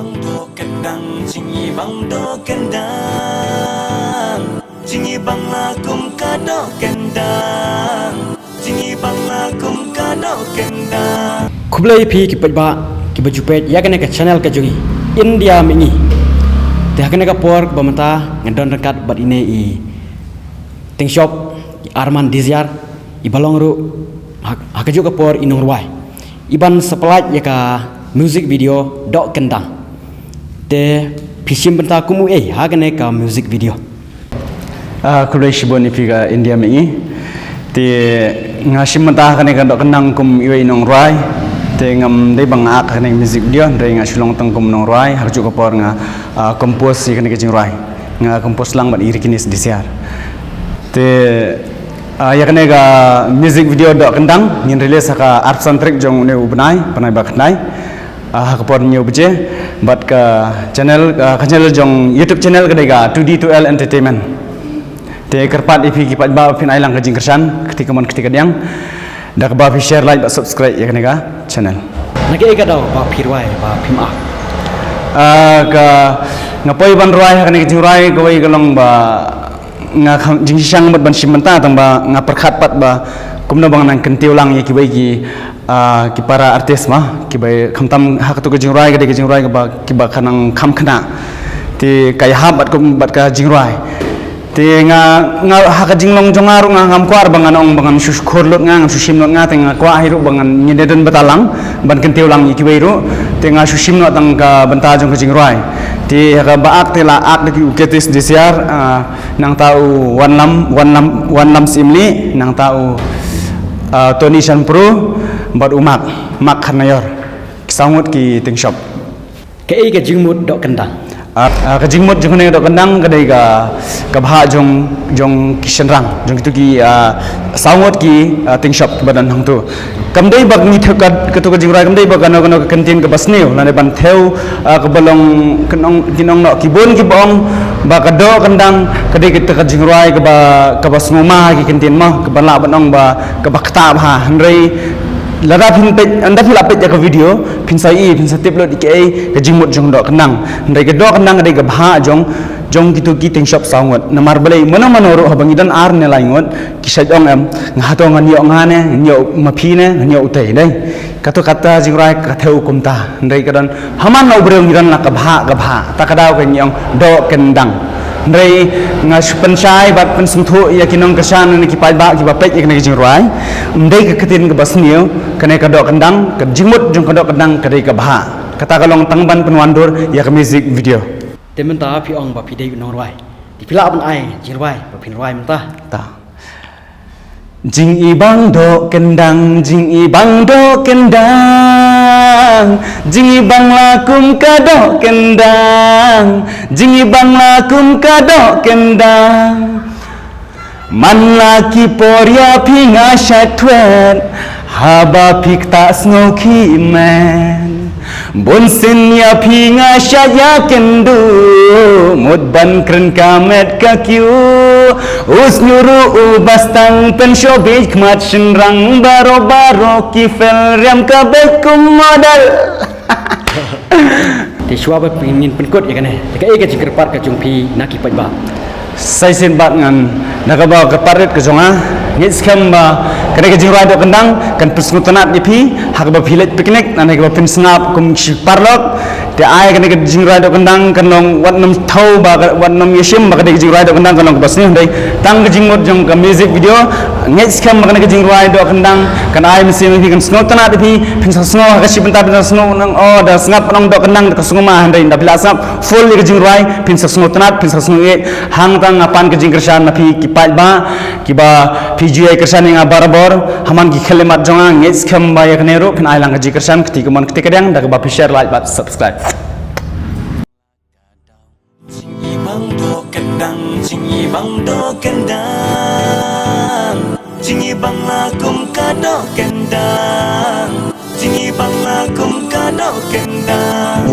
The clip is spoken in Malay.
bang do kendang, jingi bang do kendang, jingi bang lakum kado kendang, jingi bang lakum kado kendang. Kublai pi ki pajba ki bajupet ya kene ka channel ka jungi India mingi te hakene ka por bamata ngadon dekat bat ine I ting shop Arman Dizyar I balong ru hakaju ka por inong ruai iban sepelat ya ka music video dok kendang te pisim benta kumu hakene ka music video kublai shibon pi ka India mingi te ngasim mata hakene ka dok kendang kum iwe inong ruai te ngam dei bang ak kene music video dei nga sulong tang kum nong rai har juga por nga kompos kene ke jing rai nga kompos lang ban iri kini disiar te ya kene ga music video dok kendang ngin release ka art soundtrack jong ne ubnai panai ba khnai ha ka por nyu bje bat ka channel jong YouTube channel ka dei ga 2D2L Entertainment te kerpat ipi ki pat ba pin ai lang ka jing kersan ketika diang dah kebawa share like subscribe ya kan channel. Nake ika daw ba pirwai ba pima. Ka ngapoi ban ruai kan ke jurai gawai galong ba nga jing siyang mat ban simenta tang ba nga perkhat pat ba kumna bang nang kentiu lang ya ki bai ki para artis mah ki bai khamtam ha ka tu ke jurai ke jurai ba ki ba kanang kham khana ti kai ha bat kum bat ka jurai ti nga haka jinglong jongaru nga ngam kwar bangan ong bangan syukur lot nga susim lot nga tenga kwa hiru bangan nyededen betalang ban kentiu lang iki weiru ti nga susim lot tang ka benta jong ka jingruai ti haka baak ti la ak di uketis disiar nang tau wan lam simli nang tau Tony Shan Pro bat umak mak khanayor kisangut ki ting shop ke ka jingmut dok kendang ka jingmut jong ne dok kendang ka dei ka bha jong kishan rang jong itu ki sangot ki ting shop badan hang tu kam dei bag ni thek ka tu ka jingrai kam dei bag no ka kantin ka basneu la ne ban theu ka balong kinong no ki bon ki bong ba ka do kendang ka dei ka jingrai ka basngoma ki kantin ma ka ban la banong ba ka bakta ba hanrei lara pin pet anda pula pet ka video pin sai tip lo dike ka jingmut jong dok kendang ndai ka dok kendang dai ka bha jong gitu ki ting shop sangot namar balai mana ro habang idan ar ne laingot ki sajong em ngato nganyo ngane nyo mapine nyo utai dai kata jingrai ka theu kumta ndai ka dan haman no breng idan la ka bha ta ka daw ka nyong dok kendang ndai nga pensai bat pensumthu ya kinong kasan ni ki pai ba ki ba pet ya jing ruai ndai ka katin ka basniu kane ka dok kendang ka jingmut jong ka dok kendang ka dei ka bha kata kalong tangban penwandur ya ka music video temen ta pi ong ba pi dei nong ruai di pila ban ai jing ruai ba pin ruai mentah ta jing ibang do kendang jing ibang do kendang jing ibang lakum kado kendang jing ibang lakum kado kendang man laki porya pinga shatwet haba pikta snoki men bonsin ya pinga shaya kendu mudban kren kamet kakyu usnyuru ubastang penshobik mat shinrang baro ki fel ram ka bekum modal te shwa ba pingin penkot ya kane ka ika jikerpat ka jungpi naki pajba sai sen bat ngan nakaba ka parit ka jonga ngis khamba kane ka jingrai do kendang kan pesngutanat dipi hakba philet piknik nanai ka pin sngap kum parlok te ai kane ka jingrai do kendang kan long wat nam thau ba wat nam yeshim ba ka jingrai do kendang kan long basni ndai tang ka jingmot jong ka music video ngis khamba kane ka jingrai do kendang kan ai misi kan sngutanat dipi pin sngo ka sibenta pin sngo nang o da snap nang do kendang ka snuma ndai da bila snap full ka jingrai pin sngutanat pin sngo hang tang apan ka jingkersan napi kipat ba kiba PGI kersan yang barabor haman ki khelemat jonga ngis khamba ya kneru pin ailang ka jingkersan ketika dang da ba share like bat subscribe Jingi bang do kendang, jingi bang do kendang, jingi bang lakum kado kendang, jingi bang lakum kado kendang.